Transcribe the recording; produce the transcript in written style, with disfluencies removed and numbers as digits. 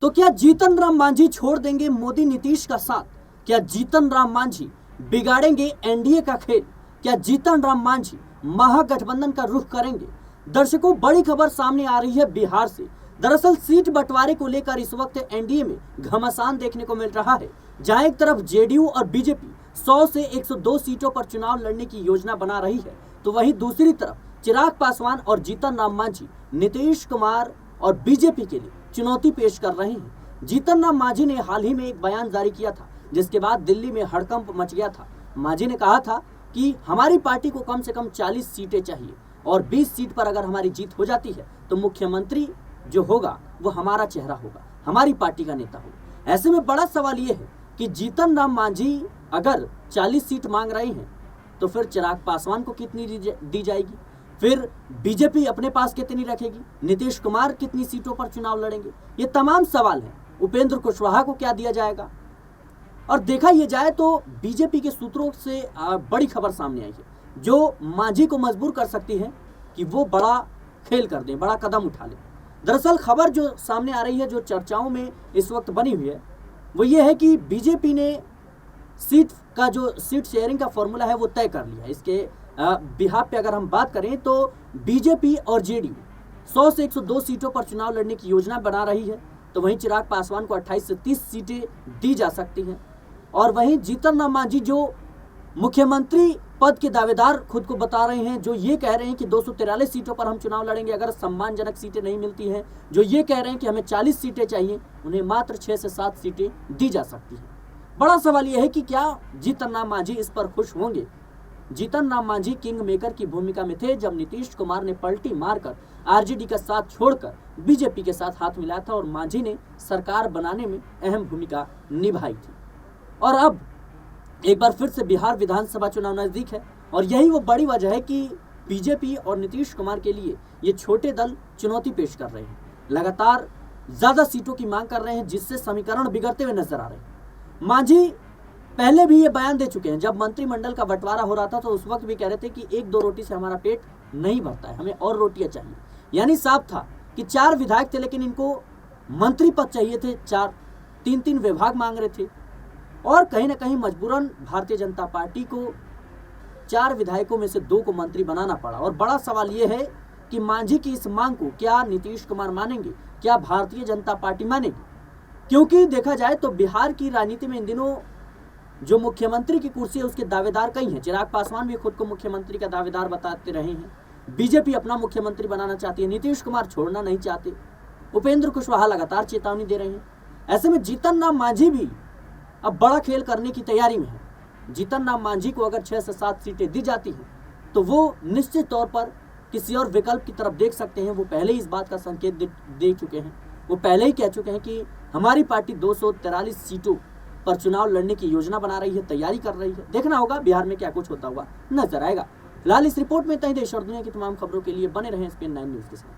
तो क्या जीतन राम मांझी छोड़ देंगे मोदी नीतीश का साथ? क्या जीतन राम मांझी बिगाड़ेंगे एनडीए का खेल? क्या जीतन राम मांझी महागठबंधन का रुख करेंगे? दर्शकों, बड़ी खबर सामने आ रही है बिहार से। दरअसल सीट बंटवारे को लेकर इस वक्त एनडीए में घमासान देखने को मिल रहा है, जहां एक तरफ जेडीयू और बीजेपी 100 से 102 सीटों पर चुनाव लड़ने की योजना बना रही है, तो वहीं दूसरी तरफ चिराग पासवान और जीतन राम मांझी नीतीश कुमार और बीजेपी के लिए चुनौती पेश कर रहे हैं। जीतन राम मांझी ने हाल ही में एक बयान जारी किया था, जिसके बाद दिल्ली में हड़कंप मच गया था। मांझी ने कहा था कि हमारी पार्टी को कम से कम 40 सीटें चाहिए और 20 सीट पर अगर हमारी जीत हो जाती है तो मुख्यमंत्री जो होगा वो हमारा चेहरा होगा, हमारी पार्टी का नेता होगा। ऐसे में बड़ा सवाल ये है कि जीतन राम मांझी अगर 40 सीट मांग रहे हैं तो फिर चिराग पासवान को कितनी दी जाएगी, फिर बीजेपी अपने पास कितनी रखेगी, नीतीश कुमार कितनी सीटों पर चुनाव लड़ेंगे, ये तमाम सवाल हैं। उपेंद्र कुशवाहा को क्या दिया जाएगा? और देखा यह जाए तो बीजेपी के सूत्रों से बड़ी खबर सामने आई है, जो मांझी को मजबूर कर सकती है कि वो बड़ा खेल कर दें, बड़ा कदम उठा लें। दरअसल खबर जो सामने आ रही है, जो चर्चाओं में इस वक्त बनी हुई है, वो ये है कि बीजेपी ने सीट शेयरिंग का फॉर्मूला है वो तय कर लिया। इसके बिहाफ पे अगर हम बात करें तो बीजेपी और जेडीयू 100 से 102 सीटों पर चुनाव लड़ने की योजना बना रही है, तो वहीं चिराग पासवान को 28 से 30 सीटें दी जा सकती हैं। और वहीं जीतन राम मांझी जो मुख्यमंत्री पद के दावेदार खुद को बता रहे हैं, जो ये कह रहे हैं कि 243 सीटों पर हम चुनाव लड़ेंगे अगर सम्मानजनक सीटें नहीं मिलती हैं, जो ये कह रहे हैं कि हमें 40 सीटें चाहिए, उन्हें मात्र 6 से 7 सीटें दी जा सकती हैं। बड़ा सवाल यह है कि क्या जीतन राम मांझी इस पर खुश होंगे? जीतन राम मांझी किंग मेकर की भूमिका में थे जब नीतीश कुमार ने पलटी मारकर आरजेडी का साथ छोड़कर बीजेपी के साथ हाथ मिलाया था और मांझी ने सरकार बनाने में अहम भूमिका निभाई थी। और अब एक बार फिर से बिहार विधानसभा चुनाव नजदीक है और यही वो बड़ी वजह है कि बीजेपी और नीतीश कुमार के लिए ये छोटे दल चुनौती पेश कर रहे हैं, लगातार ज्यादा सीटों की मांग कर रहे हैं, जिससे समीकरण बिगड़ते हुए नजर आ रहे हैं। मांझी पहले भी ये बयान दे चुके हैं, जब मंत्रिमंडल का बंटवारा हो रहा था तो उस वक्त भी कह रहे थे कि 1-2 रोटी से हमारा पेट नहीं भरता है, हमें और रोटियां चाहिए। यानी साफ था कि 4 विधायक थे लेकिन इनको मंत्री पद चाहिए थे, 3-3 विभाग मांग रहे थे और कहीं ना कहीं मजबूरन भारतीय जनता पार्टी को 4 विधायकों में से 2 को मंत्री बनाना पड़ा। और बड़ा सवाल ये है कि मांझी की इस मांग को क्या नीतीश कुमार मानेंगे, क्या भारतीय जनता पार्टी मानेगी? क्योंकि देखा जाए तो बिहार की राजनीति में इन दिनों जो मुख्यमंत्री की कुर्सी है उसके दावेदार कई हैं। चिराग पासवान भी खुद को मुख्यमंत्री का दावेदार बताते रहे हैं, बीजेपी अपना मुख्यमंत्री बनाना चाहती है, नीतीश कुमार छोड़ना नहीं चाहते, उपेंद्र कुशवाहा लगातार चेतावनी दे रहे हैं। ऐसे में जीतन राम मांझी भी अब बड़ा खेल करने की तैयारी में है। जीतन राम मांझी को अगर 6 से 7 सीटें दी जाती हैं तो वो निश्चित तौर पर किसी और विकल्प की तरफ देख सकते हैं। वो पहले ही इस बात का संकेत दे चुके हैं, वो पहले ही कह चुके हैं कि हमारी पार्टी 243 सीटों पर चुनाव लड़ने की योजना बना रही है, तैयारी कर रही है। देखना होगा बिहार में क्या कुछ होता हुआ नजर आएगा। फिलहाल इस रिपोर्ट में इतना ही। देश और दुनिया की तमाम खबरों के लिए बने रहें SPN9 न्यूज के साथ।